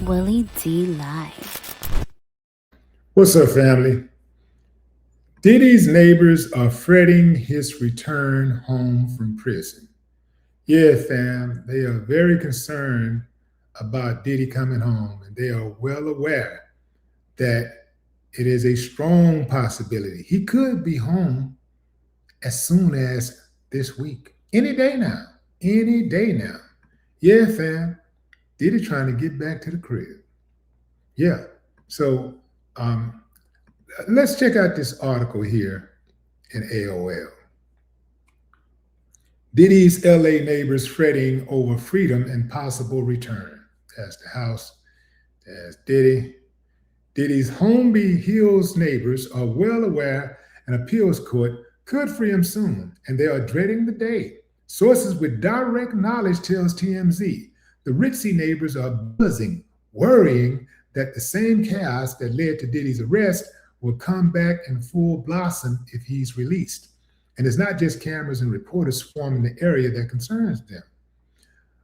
Willie D Live. What's up, family? Diddy's neighbors are fretting his return home from prison. Yeah, fam, they are very concerned about Diddy coming home, and they are well aware that it is a strong possibility. He could be home as soon as this week. Any day now. Any day now. Yeah, fam, Diddy trying to get back to the crib. Yeah. So let's check out this article here in AOL. Diddy's L.A. neighbors fretting over freedom and possible return. That's the house. That's Diddy. Diddy's Holmby Hills neighbors are well aware an appeals court could free him soon, and they are dreading the day. Sources with direct knowledge tells TMZ. The ritzy neighbors are buzzing, worrying that the same chaos that led to Diddy's arrest will come back in full blossom if he's released. And it's not just cameras and reporters swarming the area that concerns them.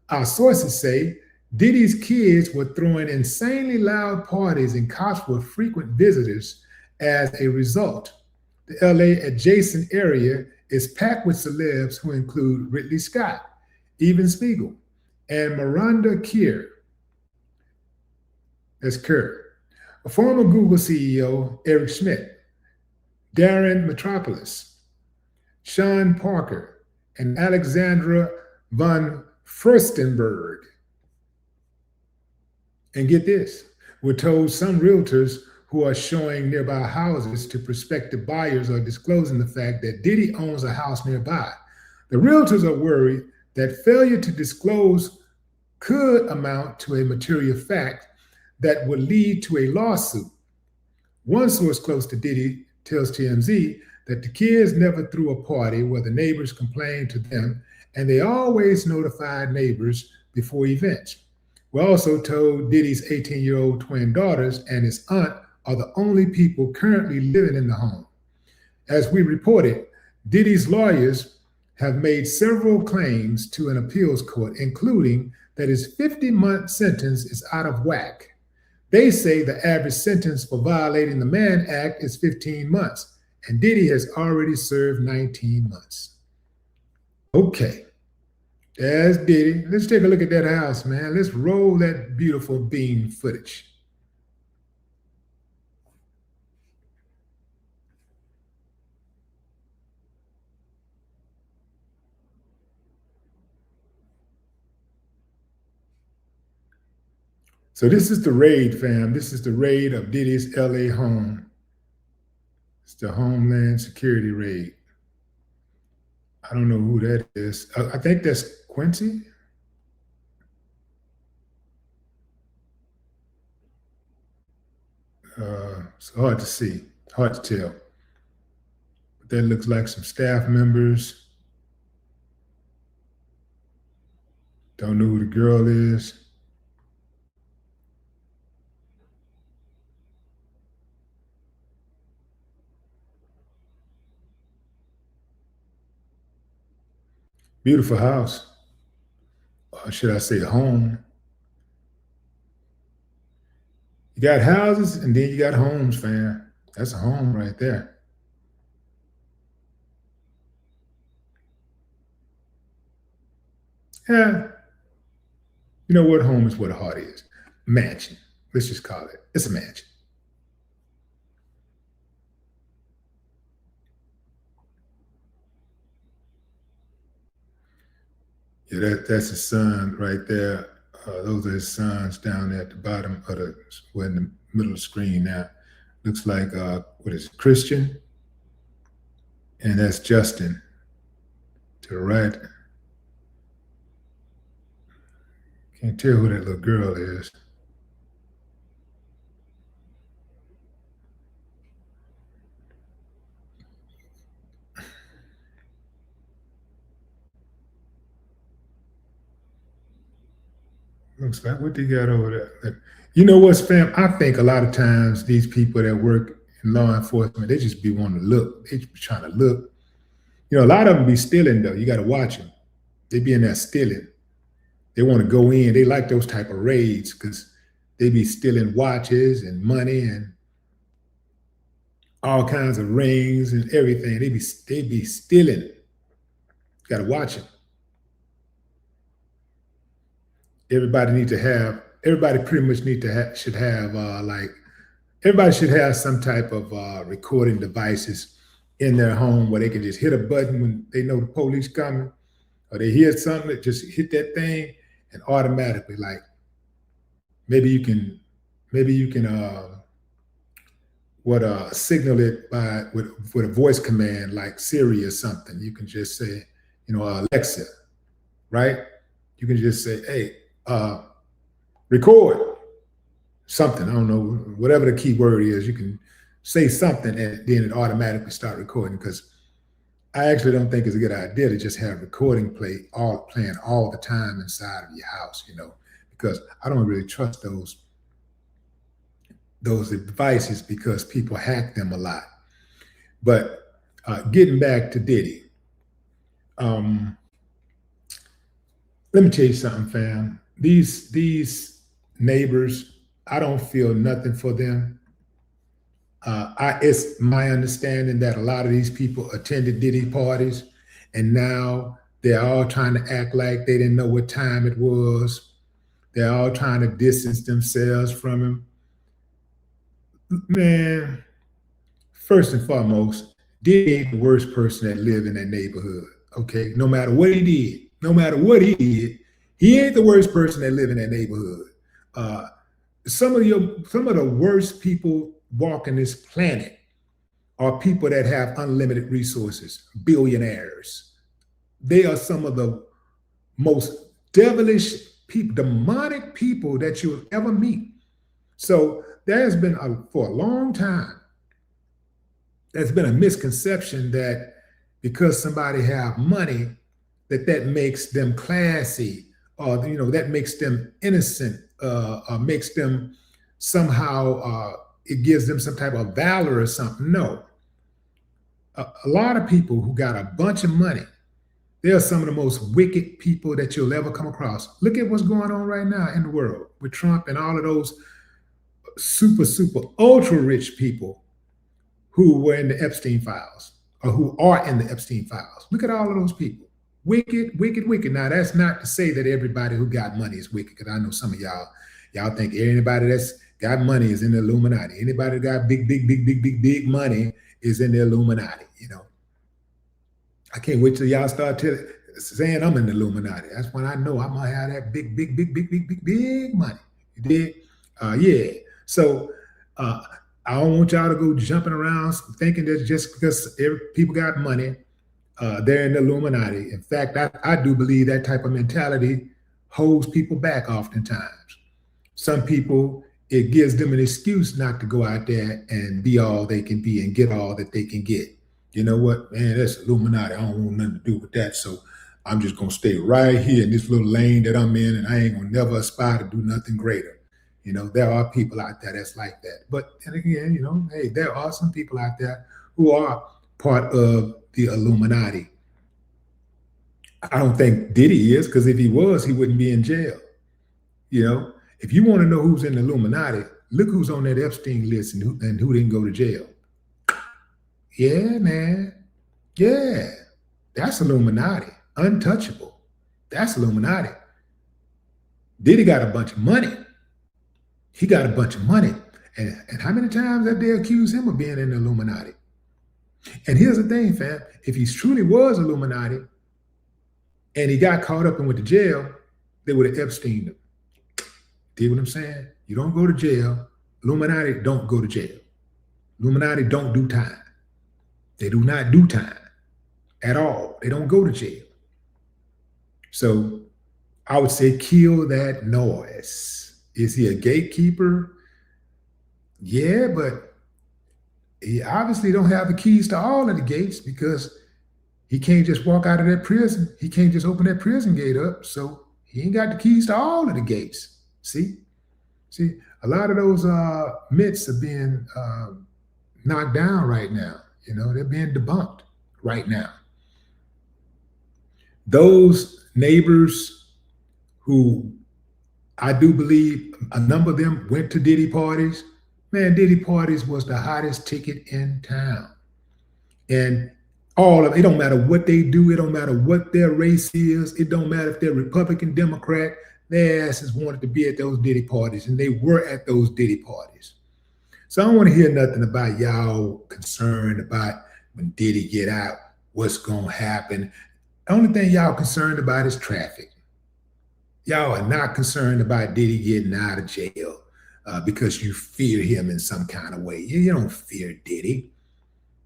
Our sources say Diddy's kids were throwing insanely loud parties and cops were frequent visitors as a result. The LA adjacent area is packed with celebs who include Ridley Scott, Even Spiegel, and Miranda Kerr. That's Kerr. A former Google CEO, Eric Schmidt, Darren Metropolis, Sean Parker, and Alexandra von Furstenberg. And get this, we're told some realtors who are showing nearby houses to prospective buyers are disclosing the fact that Diddy owns a house nearby. The realtors are worried that failure to disclose could amount to a material fact that would lead to a lawsuit. One source close to Diddy tells TMZ that the kids never threw a party where the neighbors complained to them, and they always notified neighbors before events. We're also told Diddy's 18-year-old twin daughters and his aunt are the only people currently living in the home. As we reported, Diddy's lawyers have made several claims to an appeals court, including that his 50-month sentence is out of whack. They say the average sentence for violating the Mann Act is 15 months, and Diddy has already served 19 months. Okay, there's Diddy. Let's take a look at that house, man. Let's roll that beautiful beam footage. So this is the raid, fam. This is the raid of Diddy's L.A. home. It's the Homeland Security raid. I don't know who that is. I think that's Quincy. It's hard to see, hard to tell. But that looks like some staff members. Don't know who the girl is. Beautiful house. Or should I say home? You got houses and then you got homes, fam. That's a home right there. Yeah. You know what? Home is what a heart is. Mansion. Let's just call it. It's a mansion. Yeah, that's his son right there. Those are his sons down there at the bottom of we're in the middle of the screen now. Looks like, what is it, Christian? And that's Justin to the right. Can't tell who that little girl is. Looks like what they got over there. You know what's, fam? I think a lot of times these people that work in law enforcement, they just be wanting to look. They just be trying to look. You know, a lot of them be stealing though. You got to watch them. They be in there stealing. They want to go in. They like those type of raids because They be stealing watches and money and all kinds of rings and everything. They be stealing. Got to watch them. Everybody pretty much should have everybody should have some type of recording devices in their home where they can just hit a button when they know the police coming, or they hear something, that just hit that thing and automatically, like, maybe you can signal it with a voice command like Siri or something. You can just say, Alexa, right? You can just say, hey, record something. I don't know, whatever the key word is. You can say something and then it automatically start recording, because I actually don't think it's a good idea to just have recording playing all the time inside of your house, because I don't really trust those devices, because people hack them a lot. But getting back to Diddy, let me tell you something, fam. These neighbors, I don't feel nothing for them. It's my understanding that a lot of these people attended Diddy parties, and now they're all trying to act like they didn't know what time it was. They're all trying to distance themselves from him. Man, first and foremost, Diddy ain't the worst person that lived in that neighborhood. Okay, no matter what he did, he ain't the worst person that lived in that neighborhood. Some of the worst people walking this planet are people that have unlimited resources, billionaires. They are some of the most devilish people, demonic people that you'll ever meet. So there has been, for a long time, there's been a misconception that because somebody have money, that makes them classy, or that makes them innocent, or makes them somehow, it gives them some type of valor or something. No. A lot of people who got a bunch of money, they are some of the most wicked people that you'll ever come across. Look at what's going on right now in the world with Trump and all of those super, super, ultra rich people who were in the Epstein files, or who are in the Epstein files. Look at all of those people. Wicked, wicked, wicked. Now, that's not to say that everybody who got money is wicked, because I know some of y'all think anybody that's got money is in the Illuminati. Anybody that got big money is in the Illuminati, I can't wait till y'all start saying I'm in the Illuminati. That's when I know I'm gonna have that big money. You did? Yeah. So I don't want y'all to go jumping around thinking that just because people got money, they're in the Illuminati. In fact, I do believe that type of mentality holds people back oftentimes. Some people, it gives them an excuse not to go out there and be all they can be and get all that they can get. You know what, man, that's Illuminati. I don't want nothing to do with that. So I'm just going to stay right here in this little lane that I'm in, and I ain't going to never aspire to do nothing greater. There are people out there that's like that. But, and again, hey, there are some people out there who are part of the Illuminati. I don't think Diddy is, because if he was, he wouldn't be in jail. If you want to know who's in the Illuminati, look who's on that Epstein list and who didn't go to jail. Yeah, man. Yeah. That's Illuminati. Untouchable. That's Illuminati. Diddy got a bunch of money. He got a bunch of money. And how many times have they accused him of being in the Illuminati? And here's the thing, fam. If he truly was Illuminati and he got caught up and went to jail, they would have Epsteined him. See what I'm saying? You don't go to jail. Illuminati don't go to jail. Illuminati don't do time. They do not do time at all. They don't go to jail. So I would say kill that noise. Is he a gatekeeper? Yeah, but he obviously don't have the keys to all of the gates, because he can't just walk out of that prison. He can't just open that prison gate up. So he ain't got the keys to all of the gates. See, a lot of those myths are being knocked down right now. They're being debunked right now. Those neighbors who I do believe a number of them went to Diddy parties. Man, Diddy parties was the hottest ticket in town. And all of it don't matter what they do, it don't matter what their race is, it don't matter if they're Republican, Democrat, their asses wanted to be at those Diddy parties, and they were at those Diddy parties. So I don't want to hear nothing about y'all concerned about when Diddy get out, what's gonna happen. The only thing y'all concerned about is traffic. Y'all are not concerned about Diddy getting out of jail because you fear him in some kind of way. You don't fear Diddy.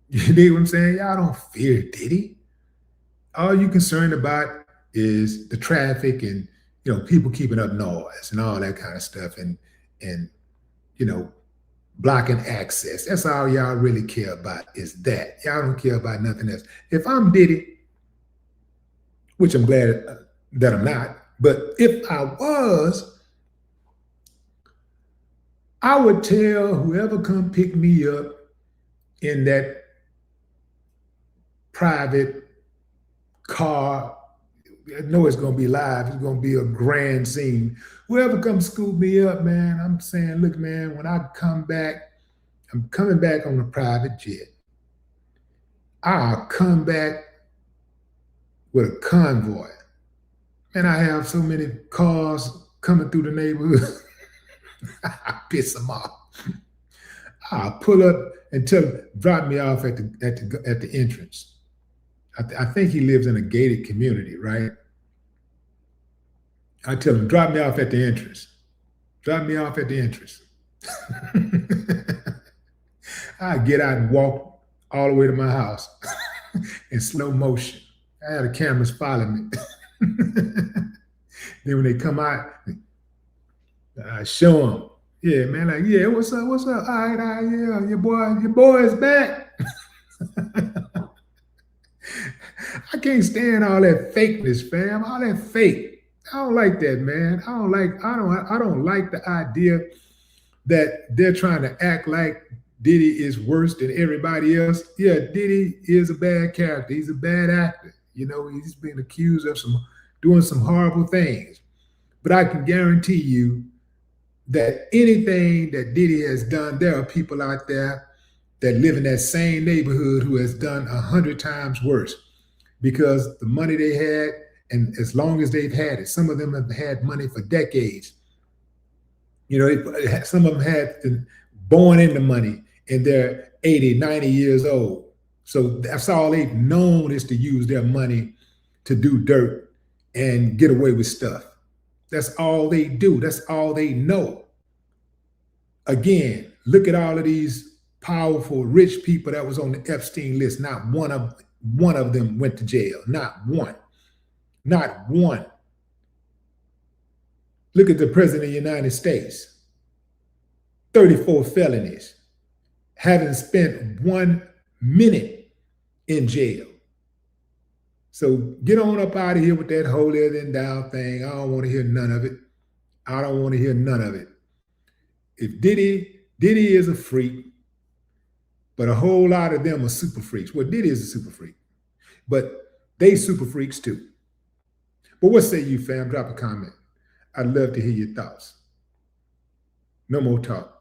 You know what I'm saying? Y'all don't fear Diddy. All you concerned about is the traffic and people keeping up noise and all that kind of stuff and blocking access. That's all y'all really care about is that. Y'all don't care about nothing else. If I'm Diddy, which I'm glad that I'm not, but if I was, I would tell whoever come pick me up in that private car, I know it's going to be live. It's going to be a grand scene. Whoever comes scoop me up, man, I'm saying, look, man, when I come back, I'm coming back on a private jet. I'll come back with a convoy. And I have so many cars coming through the neighborhood. I piss them off. I'll pull up and drop me off at the entrance. I think he lives in a gated community, right? I tell him, drop me off at the entrance. Drop me off at the entrance. I get out and walk all the way to my house in slow motion. I had the cameras following me. Then when they come out, I show them. Yeah, man, like, yeah, what's up? All right, yeah, your boy is back. I can't stand all that fakeness, fam. All that fake. I don't like that, man. I don't like the idea that they're trying to act like Diddy is worse than everybody else. Yeah, Diddy is a bad character. He's a bad actor. He's been accused of doing some horrible things. But I can guarantee you that anything that Diddy has done, there are people out there that live in that same neighborhood who has done 100 times worse because the money they had, and as long as they've had it, some of them have had money for decades. Some of them had been born into money and they're 80, 90 years old. So that's all they've known is to use their money to do dirt and get away with stuff. That's all they do. That's all they know. Again, look at all of these powerful, rich people that was on the Epstein list. Not one of them went to jail. Not one. Not one. Look at the President of the United States. 34 felonies. Haven't spent 1 minute in jail. So get on up out of here with that holier than thou thing. I don't want to hear none of it. I don't want to hear none of it. If Diddy is a freak, but a whole lot of them are super freaks. Well, Diddy is a super freak, but they super freaks too. But what say you, fam? Drop a comment. I'd love to hear your thoughts. No more talk.